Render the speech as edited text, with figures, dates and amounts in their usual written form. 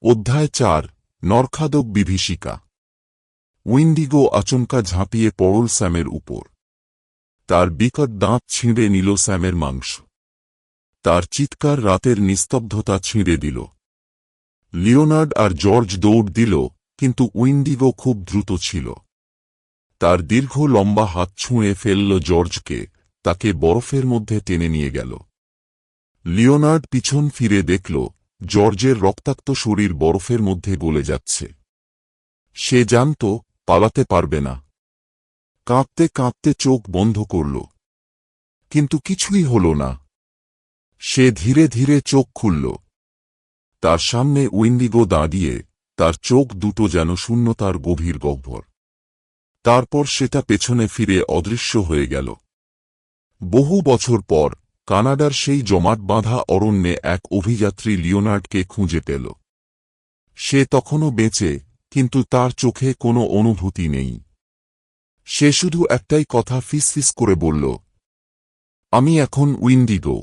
অধ্যায় 4 নরখাদক বিভীষিকা। উইন্ডিগো আচমকা ঝাঁপিয়ে পড়ল স্যামের উপর। তার বিকট দাঁত ছিঁড়ে নিল স্যামের মাংস। তার চিৎকার রাতের নিস্তব্ধতা ছিঁড়ে দিল। লিওনার্ড আর জর্জ দৌড় দিল, কিন্তু উইন্ডিগো খুব দ্রুত ছিল। তার দীর্ঘ লম্বা হাত ছুঁড়ে ফেলল জর্জকে, তাকে বরফের মধ্যে টেনে নিয়ে গেল। লিওনার্ড পিছন ফিরে দেখল, জর্জের রক্তাক্ত শরীর বরফের মধ্যে গলে যাচ্ছে। সে জানত পালাতে পারবে না। কাঁপতে কাঁপতে চোখ বন্ধ করল, কিন্তু কিছুই হল না। সে ধীরে ধীরে চোখ খুলল। তার সামনে উইন্ডিগো দাঁড়িয়ে, তার চোখ দুটো যেন শূন্যতার গভীর গহ্বর। তারপর সেটা পেছনে ফিরে অদৃশ্য হয়ে গেল। বহু বছর পর কানাডার সেই জমাট বাঁধা অরণ্যে এক অভিযাত্রী লিওনার্ডকে খুঁজে পেল। সে তখনও বেঁচে, কিন্তু তার চোখে কোনো অনুভূতি নেই। সে শুধু একটাই কথা ফিসফিস করে বলল, আমি এখন উইন্ডিগো।